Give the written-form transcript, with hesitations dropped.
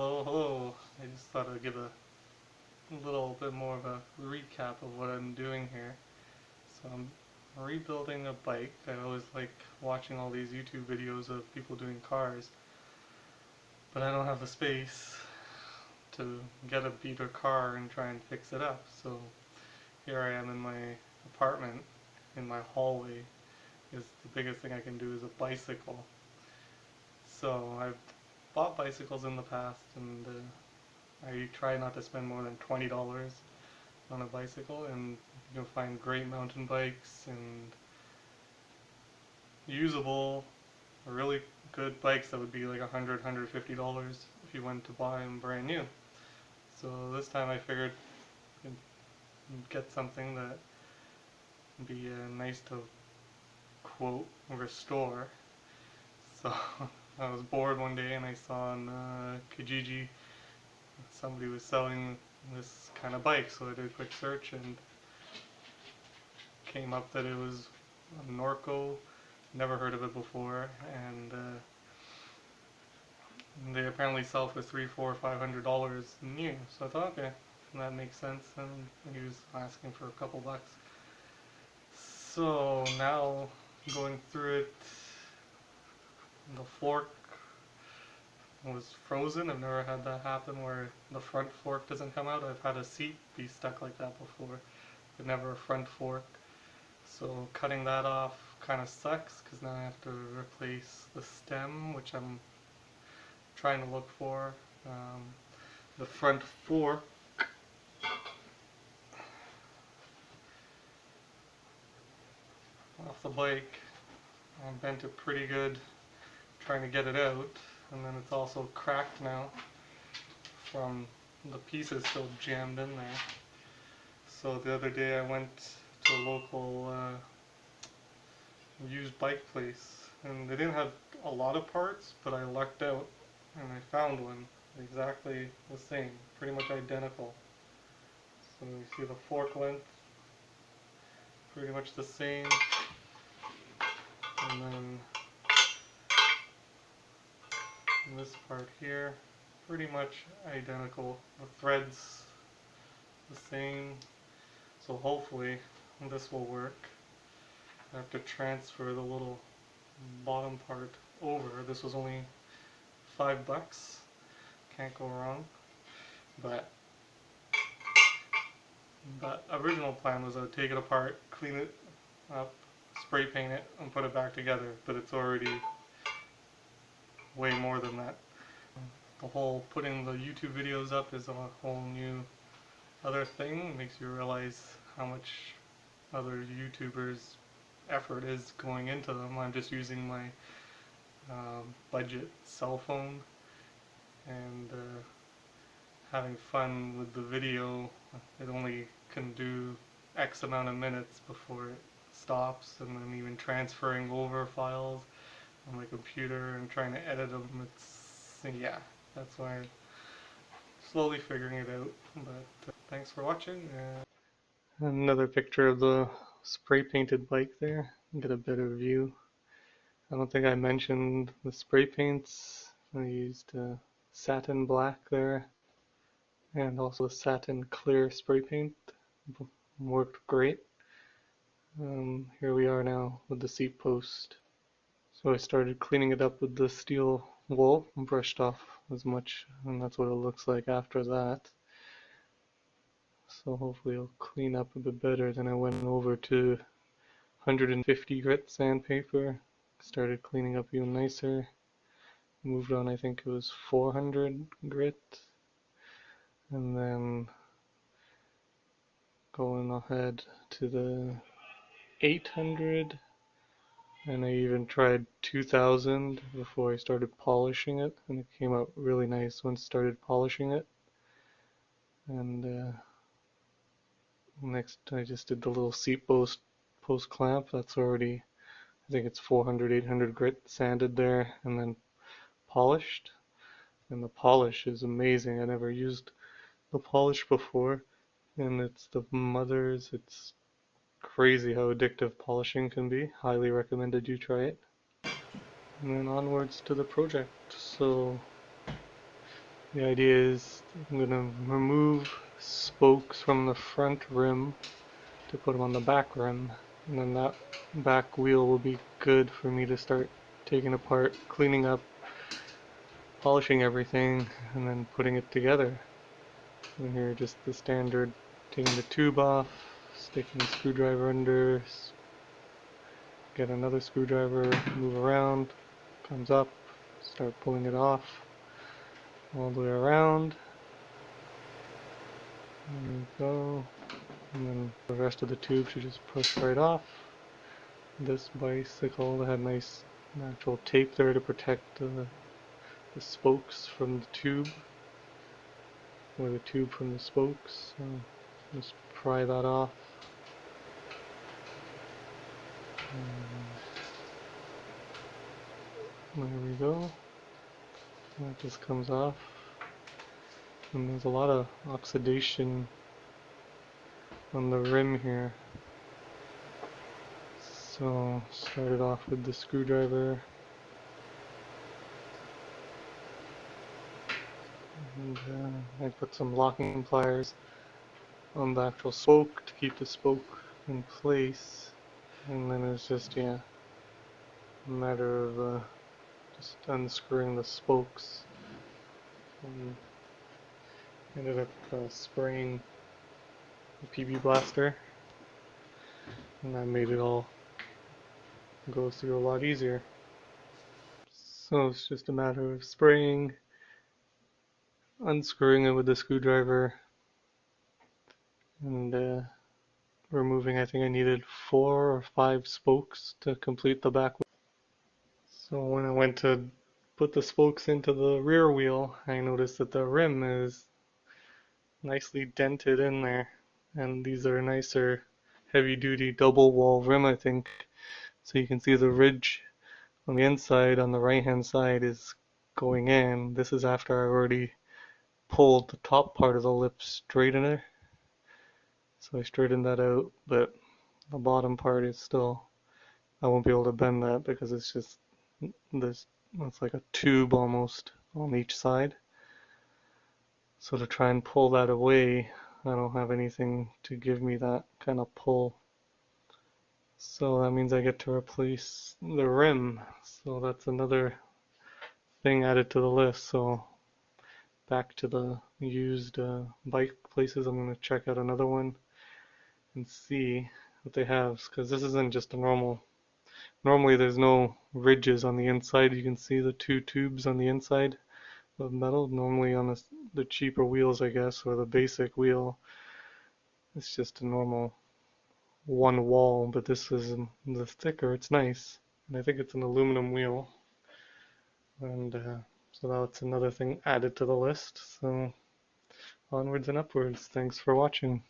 Hello, hello. I just thought I'd give a little bit more of a recap of what I'm doing here. So I'm rebuilding a bike. I always like watching all these YouTube videos of people doing cars, but I don't have the space to get a beater car and try and fix it up. So here I am in my apartment, in my hallway. Is the biggest thing I can do is a bicycle. So I've bought bicycles in the past, and I try not to spend more than $20 on a bicycle, and you can find great mountain bikes and usable, really good bikes that would be like $150 if you went to buy them brand new. So this time I figured I'd get something that would be nice to quote restore. So I was bored one day and I saw on Kijiji somebody was selling this kind of bike, so I did a quick search and came up that it was a Norco. Never heard of it before, and they apparently sell for $300, $400, $500 new. So I thought, okay, that makes sense, and he was asking for a couple bucks. So now going through it, the fork was frozen. I've never had that happen where the front fork doesn't come out. I've had a seat be stuck like that before, but never a front fork. So cutting that off kind of sucks because now I have to replace the stem, which I'm trying to look for. The front fork off the bike, I bent it pretty good trying to get it out, and then it's also cracked now from the pieces still jammed in there. So the other day I went to a local used bike place, and they didn't have a lot of parts, but I lucked out and I found one exactly the same, pretty much identical. So you see the fork length, pretty much the same, and then this part here, pretty much identical. The threads the same, so hopefully this will work. I have to transfer the little bottom part over. This was only $5. Can't go wrong. But the original plan was I'd take it apart, clean it up, spray paint it, and put it back together. But it's already way more than that. The whole putting the YouTube videos up is a whole new other thing. It makes you realize how much other YouTubers' effort is going into them. I'm just using my budget cell phone and having fun with the video. It only can do X amount of minutes before it stops, and then even transferring over files on my computer and trying to edit them, yeah, that's why I'm slowly figuring it out. But thanks for watching. Another picture of the spray painted bike there. Get a better view. I don't think I mentioned the spray paints. I used satin black there and also satin clear spray paint. Worked great. Here we are now with the seat post. So I started cleaning it up with the steel wool and brushed off as much, and that's what it looks like after that. So hopefully it'll clean up a bit better. Then I went over to 150 grit sandpaper, started cleaning up even nicer. Moved on, I think it was 400 grit, and then going ahead to the 800, and I even tried 2000 before I started polishing it, and it came out really nice once I started polishing it. And next I just did the little seat post clamp. That's already, I think it's 400, 800 grit sanded there and then polished. And the polish is amazing. I never used the polish before, and it's the mother's. It's crazy how addictive polishing can be. Highly recommended you try it. And then onwards to the project. So The idea is I'm going to remove spokes from the front rim to put them on the back rim, and then that back wheel will be good for me to start taking apart, cleaning up, polishing everything, and then putting it together. And here just the standard, taking the tube off, sticking a screwdriver under, get another screwdriver, move around, comes up, start pulling it off all the way around. There we go. And then the rest of the tube should just push right off. This bicycle had nice natural tape there to protect the spokes from the tube, or the tube from the spokes. So just pry that off. And there we go. That just comes off. And there's a lot of oxidation on the rim here. So start it off with the screwdriver. And I put some locking pliers on the actual spoke to keep the spoke in place. And then it's just, yeah, a matter of just unscrewing the spokes. And ended up spraying the PB blaster, and that made it all go through a lot easier. So it's just a matter of spraying, unscrewing it with the screwdriver, and removing, I think I needed 4 or 5 spokes to complete the back wheel. So when I went to put the spokes into the rear wheel, I noticed that the rim is nicely dented in there, and these are nicer heavy duty double wall rim, I think. So you can see the ridge on the inside on the right hand side is going in. This is after I already pulled the top part of the lip straightener. So I straightened that out, but the bottom part is still, I won't be able to bend that because it's just, it's like a tube almost on each side. So to try and pull that away, I don't have anything to give me that kind of pull. So that means I get to replace the rim. So that's another thing added to the list. So back to the used bike places, I'm going to check out another one and see what they have, because this isn't just a normally there's no ridges on the inside. You can see the 2 tubes on the inside of metal. Normally on the cheaper wheels, I guess, or the basic wheel, it's just a normal one wall, but this is the thicker, it's nice, and I think it's an aluminum wheel, and so that's another thing added to the list. So onwards and upwards. Thanks for watching.